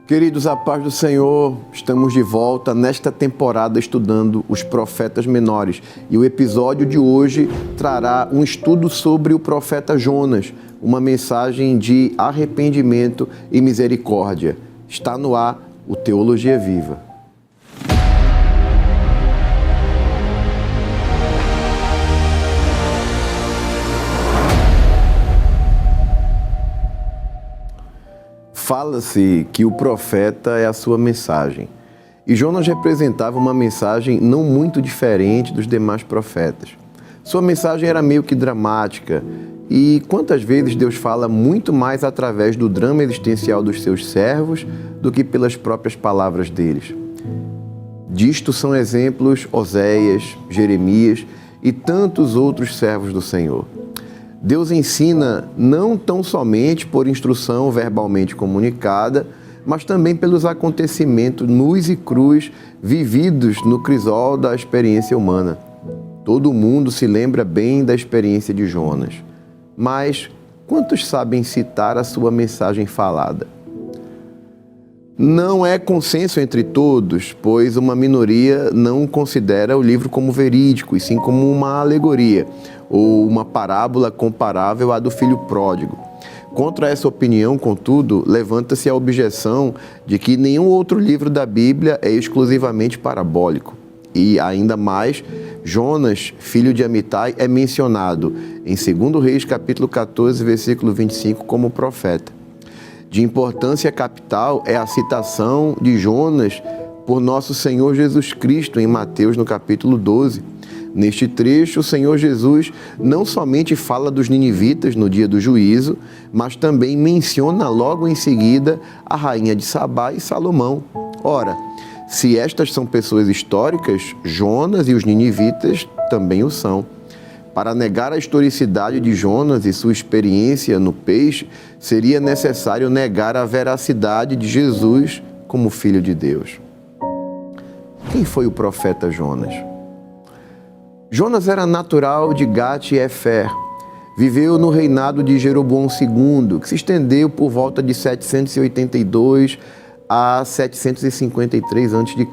Queridos, a paz do Senhor, estamos de volta nesta temporada estudando os profetas menores. E o episódio de hoje trará um estudo sobre o profeta Jonas, uma mensagem de arrependimento e misericórdia. Está no ar o Teologia Viva. Fala-se que o profeta é a sua mensagem. E Jonas representava uma mensagem não muito diferente dos demais profetas. Sua mensagem era meio que dramática. E quantas vezes Deus fala muito mais através do drama existencial dos seus servos do que pelas próprias palavras deles? Disto são exemplos Oséias, Jeremias e tantos outros servos do Senhor. Deus ensina não tão somente por instrução verbalmente comunicada, mas também pelos acontecimentos nus e crus vividos no crisol da experiência humana. Todo mundo se lembra bem da experiência de Jonas, mas quantos sabem citar a sua mensagem falada? Não é consenso entre todos, pois uma minoria não considera o livro como verídico, e sim como uma alegoria, ou uma parábola comparável à do filho pródigo. Contra essa opinião, contudo, levanta-se a objeção de que nenhum outro livro da Bíblia é exclusivamente parabólico. E, ainda mais, Jonas, filho de Amitai, é mencionado em 2 Reis, capítulo 14, versículo 25, como profeta. De importância capital é a citação de Jonas por nosso Senhor Jesus Cristo em Mateus, no capítulo 12. Neste trecho, o Senhor Jesus não somente fala dos ninivitas no dia do juízo, mas também menciona logo em seguida a rainha de Sabá e Salomão. Ora, se estas são pessoas históricas, Jonas e os ninivitas também o são. Para negar a historicidade de Jonas e sua experiência no peixe, seria necessário negar a veracidade de Jesus como Filho de Deus. Quem foi o profeta Jonas? Jonas era natural de Gat-Hefer. Viveu no reinado de Jeroboão II, que se estendeu por volta de 782 a 753 a.C.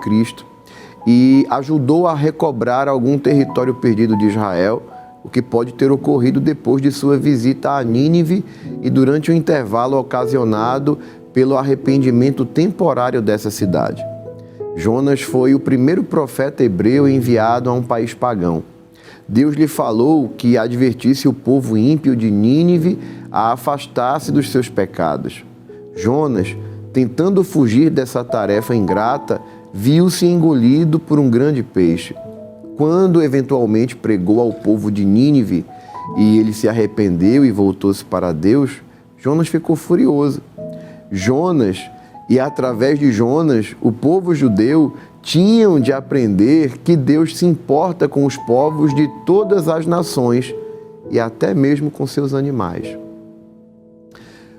e ajudou a recobrar algum território perdido de Israel, o que pode ter ocorrido depois de sua visita a Nínive e durante o intervalo ocasionado pelo arrependimento temporário dessa cidade. Jonas foi o primeiro profeta hebreu enviado a um país pagão. Deus lhe falou que advertisse o povo ímpio de Nínive a afastar-se dos seus pecados. Jonas, tentando fugir dessa tarefa ingrata, viu-se engolido por um grande peixe. Quando eventualmente pregou ao povo de Nínive e ele se arrependeu e voltou-se para Deus, Jonas ficou furioso. Jonas, e através de Jonas, o povo judeu tinham de aprender que Deus se importa com os povos de todas as nações e até mesmo com seus animais.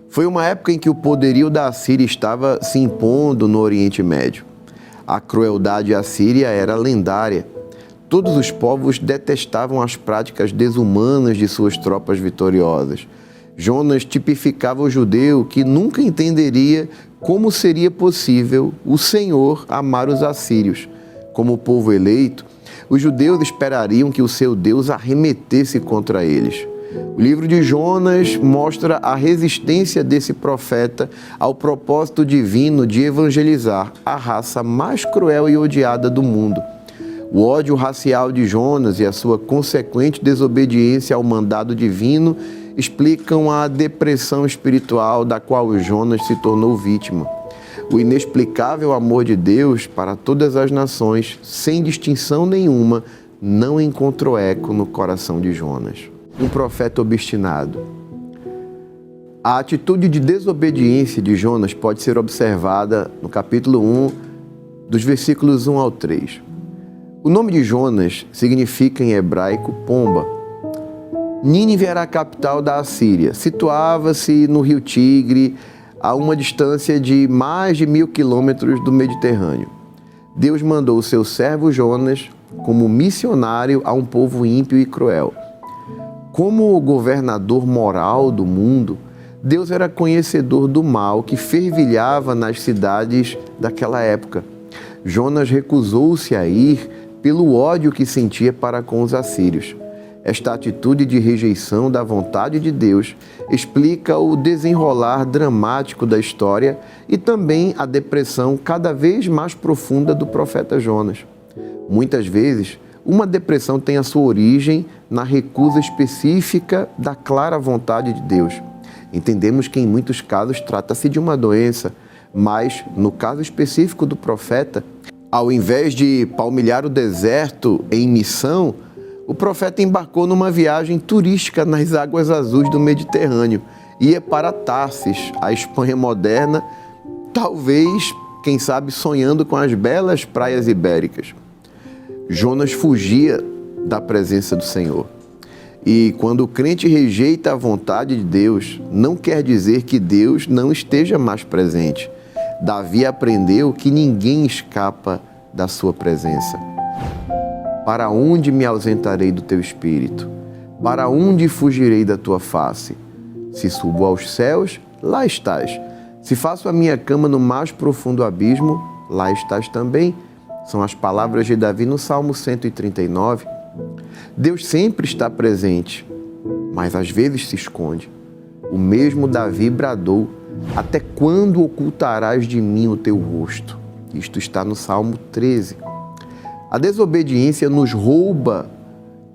Foi uma época em que o poderio da Assíria estava se impondo no Oriente Médio. A crueldade assíria era lendária. Todos os povos detestavam as práticas desumanas de suas tropas vitoriosas. Jonas tipificava o judeu que nunca entenderia como seria possível o Senhor amar os assírios. Como povo eleito, os judeus esperariam que o seu Deus arremetesse contra eles. O livro de Jonas mostra a resistência desse profeta ao propósito divino de evangelizar a raça mais cruel e odiada do mundo. O ódio racial de Jonas e a sua consequente desobediência ao mandado divino explicam a depressão espiritual da qual Jonas se tornou vítima. O inexplicável amor de Deus para todas as nações, sem distinção nenhuma, não encontrou eco no coração de Jonas. Um profeta obstinado. A atitude de desobediência de Jonas pode ser observada no capítulo 1, dos versículos 1 ao 3. O nome de Jonas significa em hebraico pomba. Nínive era a capital da Assíria. Situava-se no rio Tigre, a uma distância de mais de 1.000 quilômetros do Mediterrâneo. Deus mandou o seu servo Jonas como missionário a um povo ímpio e cruel. Como o governador moral do mundo, Deus era conhecedor do mal que fervilhava nas cidades daquela época. Jonas recusou-se a ir pelo ódio que sentia para com os assírios. Esta atitude de rejeição da vontade de Deus explica o desenrolar dramático da história e também a depressão cada vez mais profunda do profeta Jonas. Muitas vezes, uma depressão tem a sua origem na recusa específica da clara vontade de Deus. Entendemos que em muitos casos trata-se de uma doença, mas no caso específico do profeta, ao invés de palmilhar o deserto em missão, o profeta embarcou numa viagem turística nas águas azuis do Mediterrâneo. Ia para Tarsis, a Espanha moderna, talvez, quem sabe, sonhando com as belas praias ibéricas. Jonas fugia da presença do Senhor. E quando o crente rejeita a vontade de Deus, não quer dizer que Deus não esteja mais presente. Davi aprendeu que ninguém escapa da sua presença. Para onde me ausentarei do teu espírito? Para onde fugirei da tua face? Se subo aos céus, lá estás. Se faço a minha cama no mais profundo abismo, lá estás também. São as palavras de Davi no Salmo 139. Deus sempre está presente, mas às vezes se esconde. O mesmo Davi bradou: até quando ocultarás de mim o teu rosto? Isto está no Salmo 13. A desobediência nos rouba,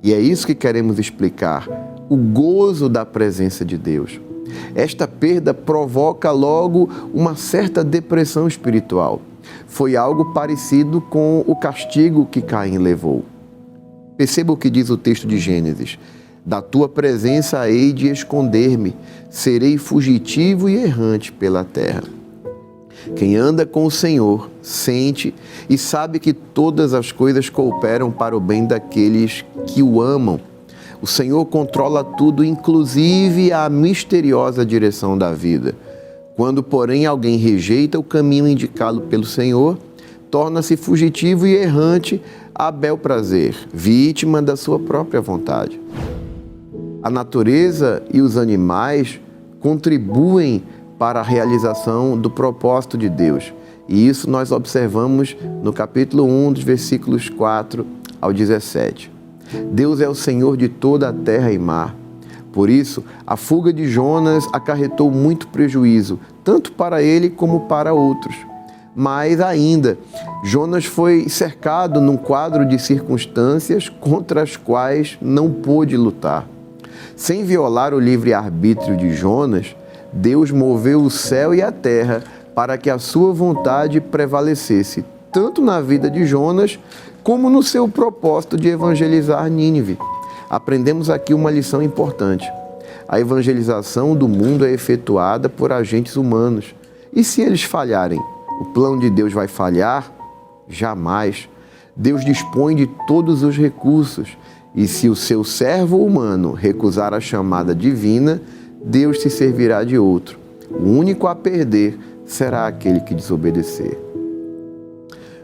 e é isso que queremos explicar, o gozo da presença de Deus. Esta perda provoca logo uma certa depressão espiritual. Foi algo parecido com o castigo que Caim levou. Perceba o que diz o texto de Gênesis: da tua presença hei de esconder-me, serei fugitivo e errante pela terra. Quem anda com o Senhor sente e sabe que todas as coisas cooperam para o bem daqueles que o amam. O Senhor controla tudo, inclusive a misteriosa direção da vida. Quando, porém, alguém rejeita o caminho indicado pelo Senhor, torna-se fugitivo e errante a bel prazer, vítima da sua própria vontade. A natureza e os animais contribuem para a realização do propósito de Deus. E isso nós observamos no capítulo 1, dos versículos 4 ao 17. Deus é o Senhor de toda a terra e mar. Por isso, a fuga de Jonas acarretou muito prejuízo, tanto para ele como para outros. Mais ainda, Jonas foi cercado num quadro de circunstâncias contra as quais não pôde lutar. Sem violar o livre-arbítrio de Jonas, Deus moveu o céu e a terra para que a sua vontade prevalecesse, tanto na vida de Jonas, como no seu propósito de evangelizar Nínive. Aprendemos aqui uma lição importante. A evangelização do mundo é efetuada por agentes humanos. E se eles falharem, o plano de Deus vai falhar? Jamais. Deus dispõe de todos os recursos. E se o seu servo humano recusar a chamada divina, Deus se servirá de outro. O único a perder será aquele que desobedecer.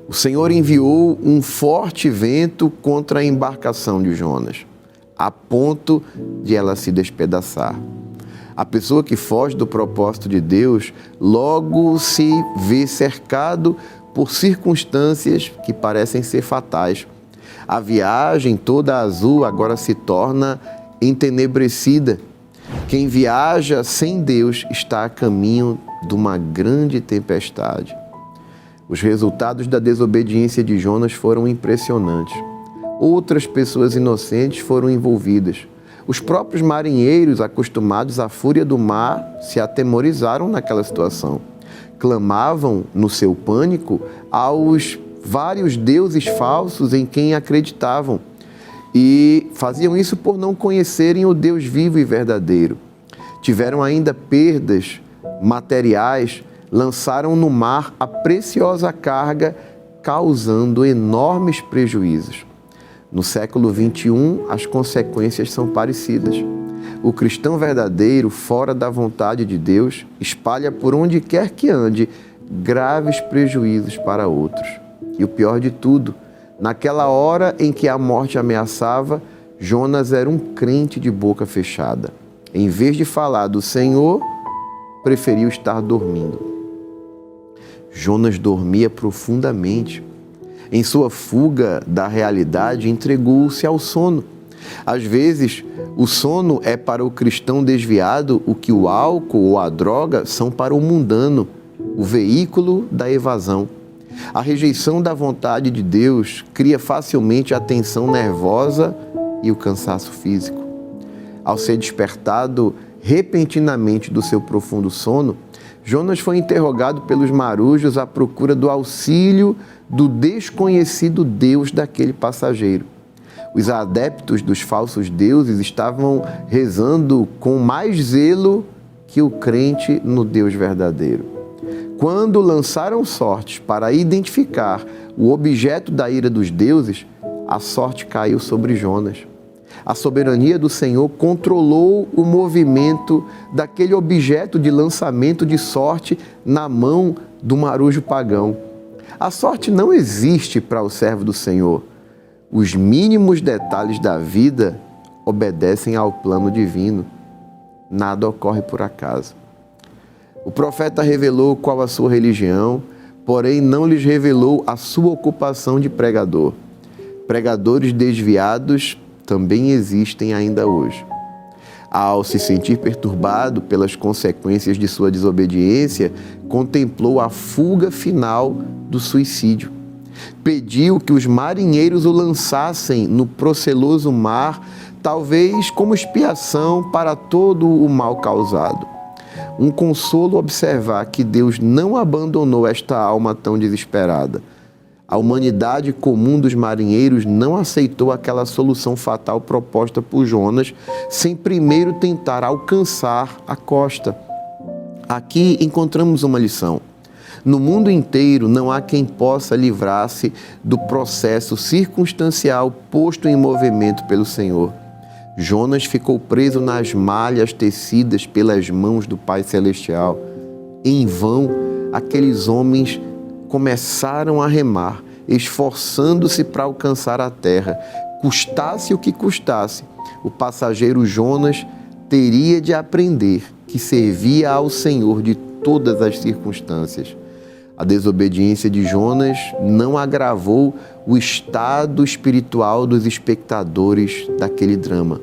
O Senhor enviou um forte vento contra a embarcação de Jonas, a ponto de ela se despedaçar. A pessoa que foge do propósito de Deus logo se vê cercado por circunstâncias que parecem ser fatais. A viagem toda azul agora se torna entenebrecida. Quem viaja sem Deus está a caminho de uma grande tempestade. Os resultados da desobediência de Jonas foram impressionantes. Outras pessoas inocentes foram envolvidas. Os próprios marinheiros, acostumados à fúria do mar, se atemorizaram naquela situação. Clamavam, no seu pânico, aos vários deuses falsos em quem acreditavam. E faziam isso por não conhecerem o Deus vivo e verdadeiro. Tiveram ainda perdas materiais, lançaram no mar a preciosa carga, causando enormes prejuízos. No século XXI, as consequências são parecidas. O cristão verdadeiro, fora da vontade de Deus, espalha por onde quer que ande graves prejuízos para outros. E o pior de tudo, naquela hora em que a morte ameaçava, Jonas era um crente de boca fechada. Em vez de falar do Senhor, preferiu estar dormindo. Jonas dormia profundamente. Em sua fuga da realidade, entregou-se ao sono. Às vezes, o sono é para o cristão desviado o que o álcool ou a droga são para o mundano, o veículo da evasão. A rejeição da vontade de Deus cria facilmente a tensão nervosa e o cansaço físico. Ao ser despertado repentinamente do seu profundo sono, Jonas foi interrogado pelos marujos à procura do auxílio do desconhecido Deus daquele passageiro. Os adeptos dos falsos deuses estavam rezando com mais zelo que o crente no Deus verdadeiro. Quando lançaram sortes para identificar o objeto da ira dos deuses, a sorte caiu sobre Jonas. A soberania do Senhor controlou o movimento daquele objeto de lançamento de sorte na mão do marujo pagão. A sorte não existe para o servo do Senhor. Os mínimos detalhes da vida obedecem ao plano divino. Nada ocorre por acaso. O profeta revelou qual a sua religião, porém não lhes revelou a sua ocupação de pregador. Pregadores desviados também existem ainda hoje. Ao se sentir perturbado pelas consequências de sua desobediência, contemplou a fuga final do suicídio. Pediu que os marinheiros o lançassem no proceloso mar, talvez como expiação para todo o mal causado. Um consolo observar que Deus não abandonou esta alma tão desesperada. A humanidade comum dos marinheiros não aceitou aquela solução fatal proposta por Jonas, sem primeiro tentar alcançar a costa. Aqui encontramos uma lição. No mundo inteiro não há quem possa livrar-se do processo circunstancial posto em movimento pelo Senhor. Jonas ficou preso nas malhas tecidas pelas mãos do Pai Celestial. Em vão, aqueles homens começaram a remar, esforçando-se para alcançar a terra. Custasse o que custasse, o passageiro Jonas teria de aprender que servia ao Senhor de todas as circunstâncias. A desobediência de Jonas não agravou o estado espiritual dos espectadores daquele drama.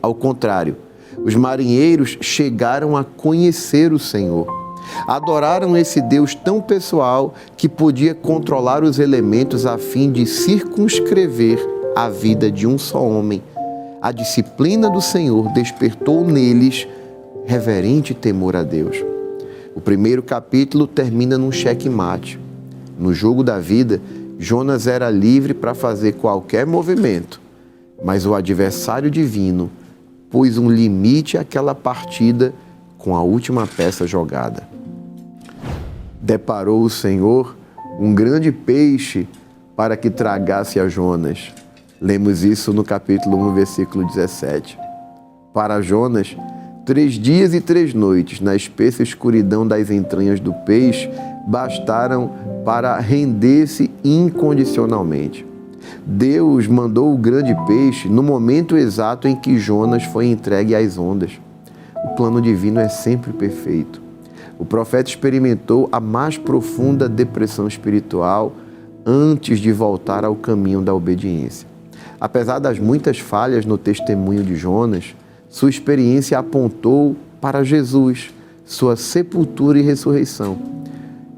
Ao contrário, os marinheiros chegaram a conhecer o Senhor. Adoraram esse Deus tão pessoal que podia controlar os elementos a fim de circunscrever a vida de um só homem. A disciplina do Senhor despertou neles reverente temor a Deus. O primeiro capítulo termina num xeque-mate. No jogo da vida, Jonas era livre para fazer qualquer movimento, mas o adversário divino pôs um limite àquela partida com a última peça jogada. Deparou o Senhor um grande peixe para que tragasse a Jonas. Lemos isso no capítulo 1, versículo 17. Para Jonas, 3 dias e 3 noites na espessa escuridão das entranhas do peixe bastaram para render-se incondicionalmente. Deus mandou o grande peixe no momento exato em que Jonas foi entregue às ondas. O plano divino é sempre perfeito. O profeta experimentou a mais profunda depressão espiritual antes de voltar ao caminho da obediência. Apesar das muitas falhas no testemunho de Jonas, sua experiência apontou para Jesus, sua sepultura e ressurreição.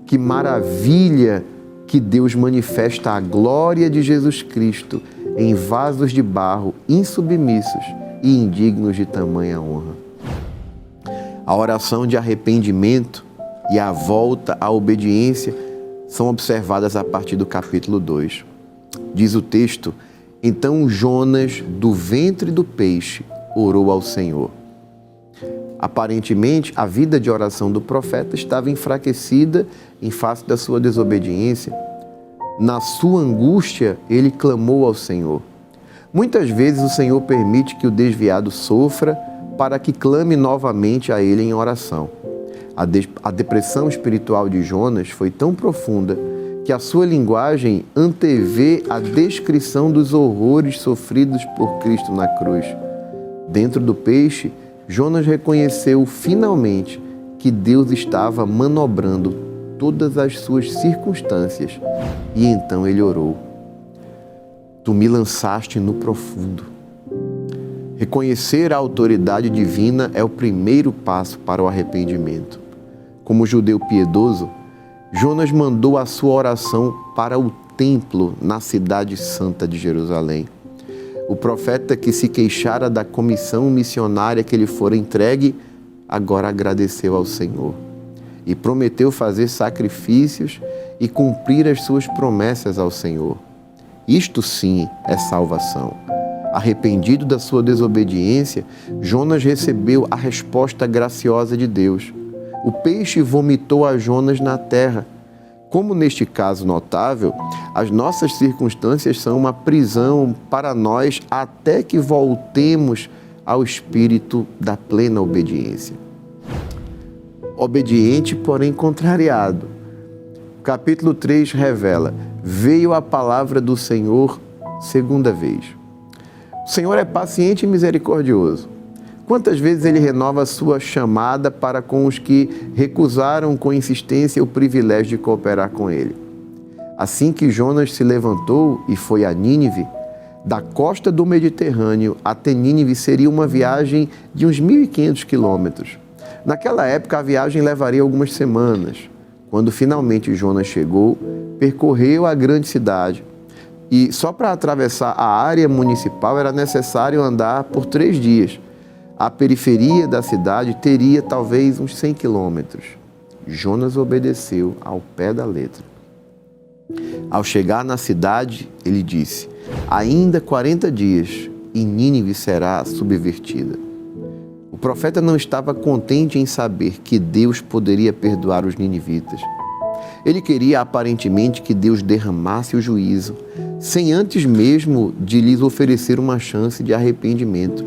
Que maravilha que Deus manifesta a glória de Jesus Cristo em vasos de barro insubmissos e indignos de tamanha honra. A oração de arrependimento e a volta à obediência são observadas a partir do capítulo 2. Diz o texto: então Jonas, do ventre do peixe, orou ao Senhor. Aparentemente, a vida de oração do profeta estava enfraquecida em face da sua desobediência. Na sua angústia, ele clamou ao Senhor. Muitas vezes o Senhor permite que o desviado sofra para que clame novamente a Ele em oração. A depressão espiritual de Jonas foi tão profunda que a sua linguagem antevê a descrição dos horrores sofridos por Cristo na cruz. Dentro do peixe, Jonas reconheceu finalmente que Deus estava manobrando todas as suas circunstâncias. E então ele orou: Tu me lançaste no profundo. Reconhecer a autoridade divina é o primeiro passo para o arrependimento. Como judeu piedoso, Jonas mandou a sua oração para o templo na cidade santa de Jerusalém. O profeta que se queixara da comissão missionária que lhe fora entregue, agora agradeceu ao Senhor e prometeu fazer sacrifícios e cumprir as suas promessas ao Senhor. Isto sim é salvação. Arrependido da sua desobediência, Jonas recebeu a resposta graciosa de Deus. O peixe vomitou a Jonas na terra. Como neste caso notável, as nossas circunstâncias são uma prisão para nós até que voltemos ao espírito da plena obediência. Obediente, porém contrariado. Capítulo 3 revela: veio a palavra do Senhor segunda vez. O Senhor é paciente e misericordioso. Quantas vezes Ele renova a sua chamada para com os que recusaram com insistência o privilégio de cooperar com Ele. Assim que Jonas se levantou e foi a Nínive, da costa do Mediterrâneo até Nínive seria uma viagem de uns 1.500 quilômetros. Naquela época, a viagem levaria algumas semanas. Quando finalmente Jonas chegou, percorreu a grande cidade. E só para atravessar a área municipal era necessário andar por 3 dias. A periferia da cidade teria talvez uns 100 quilômetros. Jonas obedeceu ao pé da letra. Ao chegar na cidade, ele disse: ainda 40 dias e Nínive será subvertida. O profeta não estava contente em saber que Deus poderia perdoar os ninivitas. Ele queria aparentemente que Deus derramasse o juízo, sem antes mesmo de lhes oferecer uma chance de arrependimento.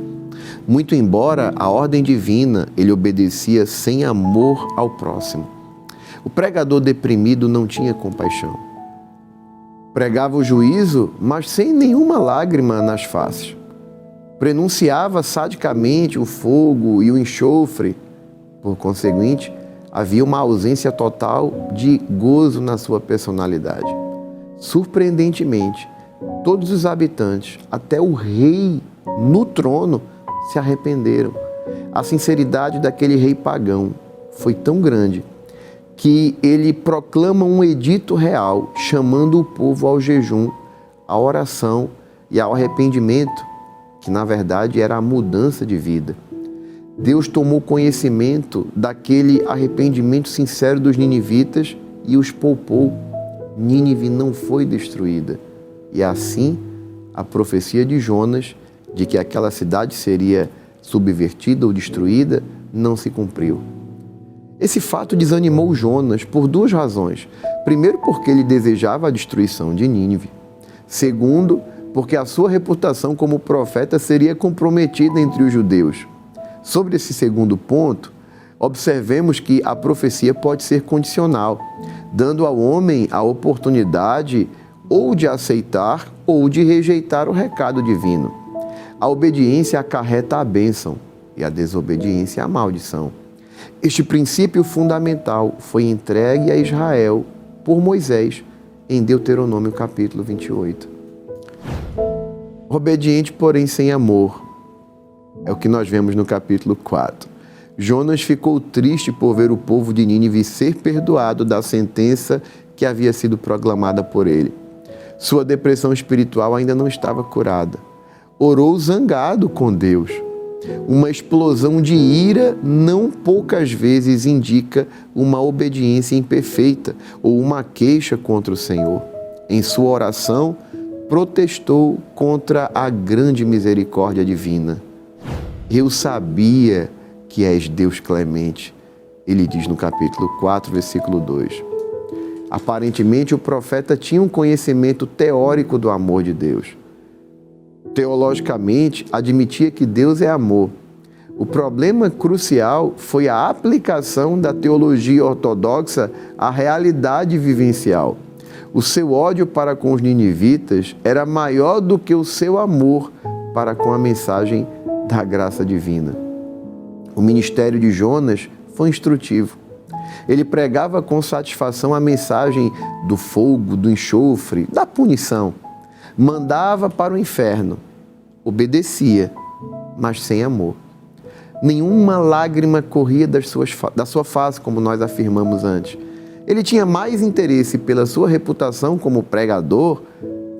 Muito embora a ordem divina, ele obedecia sem amor ao próximo. O pregador deprimido não tinha compaixão. Pregava o juízo, mas sem nenhuma lágrima nas faces. Prenunciava sadicamente o fogo e o enxofre. Por conseguinte, havia uma ausência total de gozo na sua personalidade. Surpreendentemente, todos os habitantes, até o rei no trono, se arrependeram. A sinceridade daquele rei pagão foi tão grande que ele proclama um edito real, chamando o povo ao jejum, à oração e ao arrependimento, que na verdade era a mudança de vida. Deus tomou conhecimento daquele arrependimento sincero dos ninivitas e os poupou. Nínive não foi destruída. E assim, a profecia de Jonas, de que aquela cidade seria subvertida ou destruída, não se cumpriu. Esse fato desanimou Jonas por 2 razões. Primeiro, porque ele desejava a destruição de Nínive. Segundo, porque a sua reputação como profeta seria comprometida entre os judeus. Sobre esse segundo ponto, observemos que a profecia pode ser condicional, dando ao homem a oportunidade ou de aceitar ou de rejeitar o recado divino. A obediência acarreta a bênção e a desobediência a maldição. Este princípio fundamental foi entregue a Israel por Moisés em Deuteronômio capítulo 28. Obediente, porém sem amor, é o que nós vemos no capítulo 4. Jonas ficou triste por ver o povo de Nínive ser perdoado da sentença que havia sido proclamada por ele. Sua depressão espiritual ainda não estava curada. Orou zangado com Deus. Uma explosão de ira não poucas vezes indica uma obediência imperfeita ou uma queixa contra o Senhor. Em sua oração, protestou contra a grande misericórdia divina. Eu sabia que és Deus clemente, ele diz no capítulo 4, versículo 2. Aparentemente, o profeta tinha um conhecimento teórico do amor de Deus. Teologicamente, admitia que Deus é amor. O problema crucial foi a aplicação da teologia ortodoxa à realidade vivencial. O seu ódio para com os ninivitas era maior do que o seu amor para com a mensagem da graça divina. O ministério de Jonas foi instrutivo. Ele pregava com satisfação a mensagem do fogo, do enxofre, da punição. Mandava para o inferno, obedecia, mas sem amor. Nenhuma lágrima corria da sua face, como nós afirmamos antes. Ele tinha mais interesse pela sua reputação como pregador,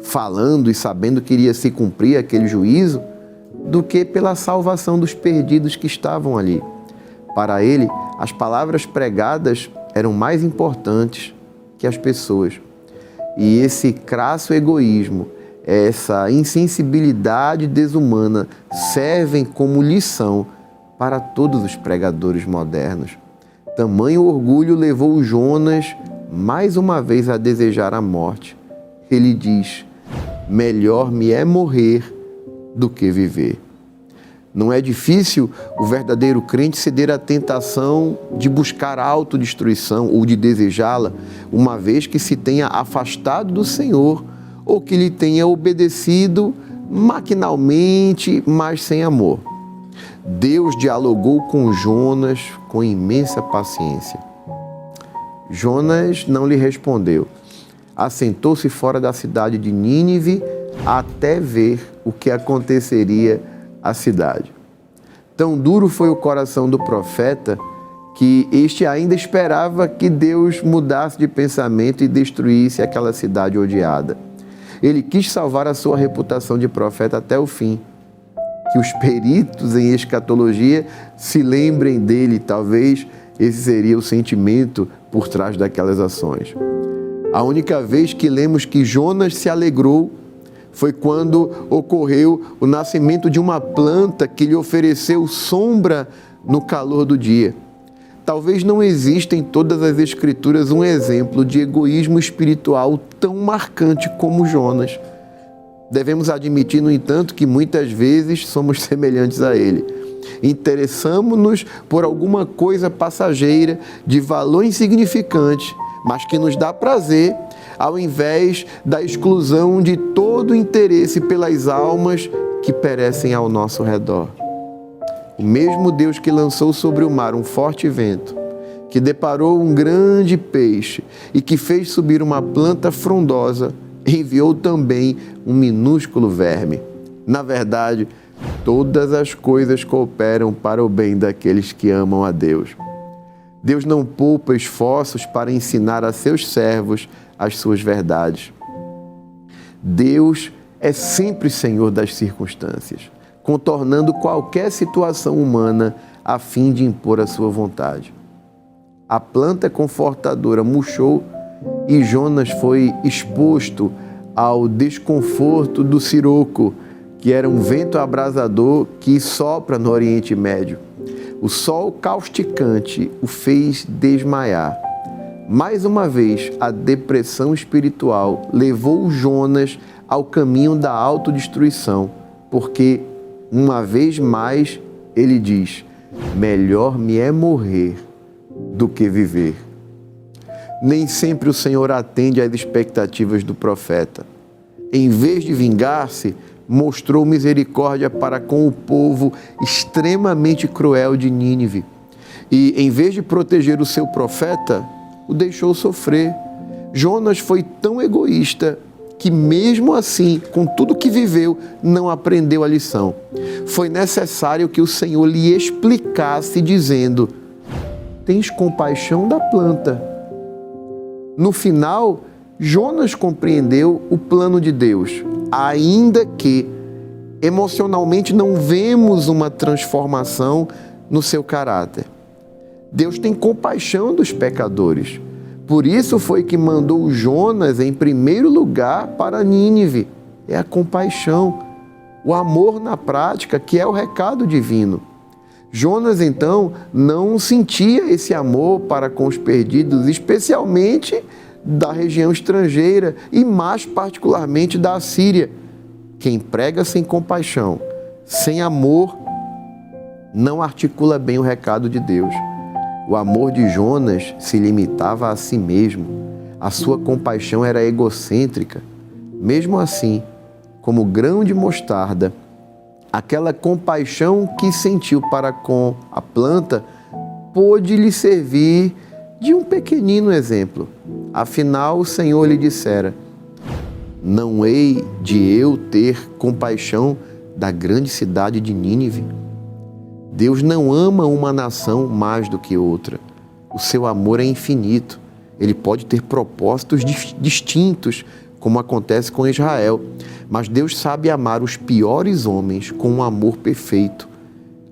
falando e sabendo que iria se cumprir aquele juízo, do que pela salvação dos perdidos que estavam ali. Para ele, as palavras pregadas eram mais importantes que as pessoas. E esse crasso egoísmo, essa insensibilidade desumana servem como lição para todos os pregadores modernos. Tamanho orgulho levou Jonas mais uma vez a desejar a morte. Ele diz: melhor me é morrer do que viver. Não é difícil o verdadeiro crente ceder à tentação de buscar a autodestruição ou de desejá-la, uma vez que se tenha afastado do Senhor ou que lhe tenha obedecido maquinalmente, mas sem amor. Deus dialogou com Jonas com imensa paciência. Jonas não lhe respondeu. Assentou-se fora da cidade de Nínive até ver o que aconteceria à cidade. Tão duro foi o coração do profeta que este ainda esperava que Deus mudasse de pensamento e destruísse aquela cidade odiada. Ele quis salvar a sua reputação de profeta até o fim. Que os peritos em escatologia se lembrem dele, talvez esse seria o sentimento por trás daquelas ações. A única vez que lemos que Jonas se alegrou foi quando ocorreu o nascimento de uma planta que lhe ofereceu sombra no calor do dia. Talvez não exista em todas as Escrituras um exemplo de egoísmo espiritual tão marcante como Jonas. Devemos admitir, no entanto, que muitas vezes somos semelhantes a ele. Interessamos-nos por alguma coisa passageira, de valor insignificante, mas que nos dá prazer, ao invés da exclusão de todo interesse pelas almas que perecem ao nosso redor. O mesmo Deus que lançou sobre o mar um forte vento, que deparou um grande peixe e que fez subir uma planta frondosa, enviou também um minúsculo verme. Na verdade, todas as coisas cooperam para o bem daqueles que amam a Deus. Deus não poupa esforços para ensinar a seus servos as suas verdades. Deus é sempre Senhor das circunstâncias, contornando qualquer situação humana a fim de impor a sua vontade. A planta confortadora murchou e Jonas foi exposto ao desconforto do siroco, que era um vento abrasador que sopra no Oriente Médio. O sol causticante o fez desmaiar. Mais uma vez, a depressão espiritual levou Jonas ao caminho da autodestruição, porque, uma vez mais, ele diz: melhor me é morrer do que viver. Nem sempre o Senhor atende às expectativas do profeta. Em vez de vingar-se, mostrou misericórdia para com o povo extremamente cruel de Nínive. E, em vez de proteger o seu profeta, o deixou sofrer. Jonas foi tão egoísta que, mesmo assim, com tudo que viveu, não aprendeu a lição. Foi necessário que o Senhor lhe explicasse, dizendo: tens compaixão da planta. No final, Jonas compreendeu o plano de Deus, ainda que emocionalmente não vemos uma transformação no seu caráter. Deus tem compaixão dos pecadores. Por isso foi que mandou Jonas em primeiro lugar para Nínive. É a compaixão, o amor na prática, que é o recado divino. Jonas, então, não sentia esse amor para com os perdidos, especialmente da região estrangeira e mais particularmente da Assíria. Quem prega sem compaixão, sem amor, não articula bem o recado de Deus. O amor de Jonas se limitava a si mesmo. A sua compaixão era egocêntrica. Mesmo assim, como grão de mostarda, aquela compaixão que sentiu para com a planta pôde lhe servir de um pequenino exemplo. Afinal, o Senhor lhe dissera: não hei de eu ter compaixão da grande cidade de Nínive? Deus não ama uma nação mais do que outra. O seu amor é infinito. Ele pode ter propósitos distintos, como acontece com Israel. Mas Deus sabe amar os piores homens com um amor perfeito,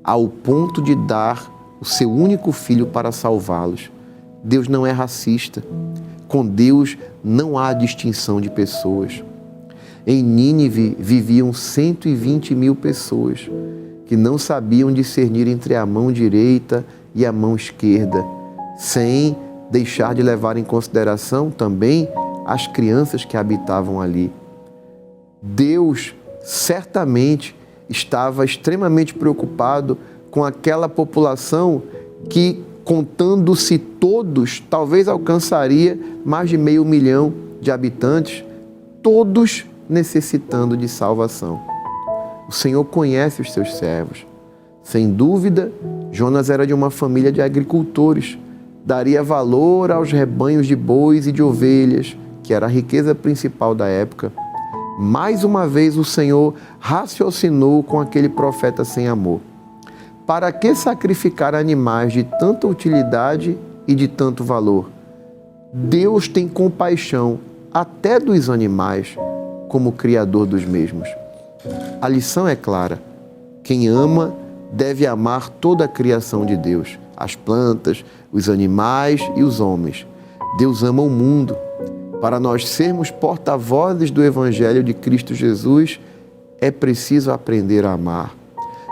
ao ponto de dar o seu único filho para salvá-los. Deus não é racista. Com Deus não há distinção de pessoas. Em Nínive viviam 120.000 pessoas que não sabiam discernir entre a mão direita e a mão esquerda, sem deixar de levar em consideração também as crianças que habitavam ali. Deus certamente estava extremamente preocupado com aquela população que, contando-se todos, talvez alcançaria mais de 500 mil de habitantes, todos necessitando de salvação. O Senhor conhece os seus servos. Sem dúvida, Jonas era de uma família de agricultores. Daria valor aos rebanhos de bois e de ovelhas, que era a riqueza principal da época. Mais uma vez o Senhor raciocinou com aquele profeta sem amor. Para que sacrificar animais de tanta utilidade e de tanto valor? Deus tem compaixão até dos animais, como Criador dos mesmos. A lição é clara. Quem ama deve amar toda a criação de Deus, as plantas, os animais e os homens. Deus ama o mundo. Para nós sermos porta-vozes do Evangelho de Cristo Jesus, é preciso aprender a amar.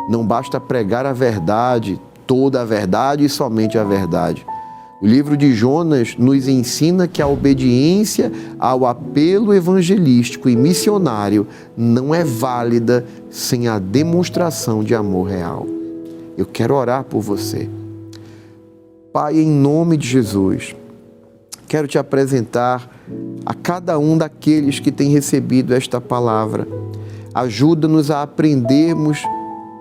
Não basta pregar a verdade, toda a verdade e somente a verdade. O livro de Jonas nos ensina que a obediência ao apelo evangelístico e missionário não é válida sem a demonstração de amor real. Eu quero orar por você. Pai, em nome de Jesus, quero te apresentar a cada um daqueles que têm recebido esta palavra. Ajuda-nos a aprendermos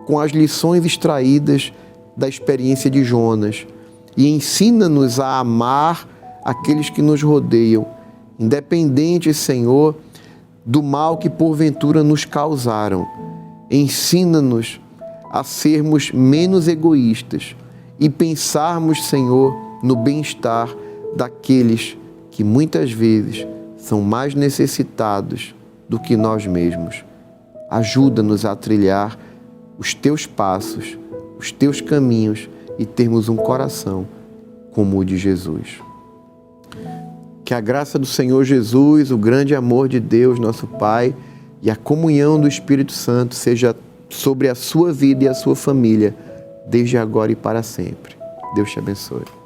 com as lições extraídas da experiência de Jonas e ensina-nos a amar aqueles que nos rodeiam, independente, Senhor, do mal que porventura nos causaram. Ensina-nos a sermos menos egoístas e pensarmos, Senhor, no bem-estar daqueles que muitas vezes são mais necessitados do que nós mesmos. Ajuda-nos a trilhar os teus passos, os teus caminhos e termos um coração como o de Jesus. Que a graça do Senhor Jesus, o grande amor de Deus, nosso Pai, e a comunhão do Espírito Santo seja sobre a sua vida e a sua família, desde agora e para sempre. Deus te abençoe.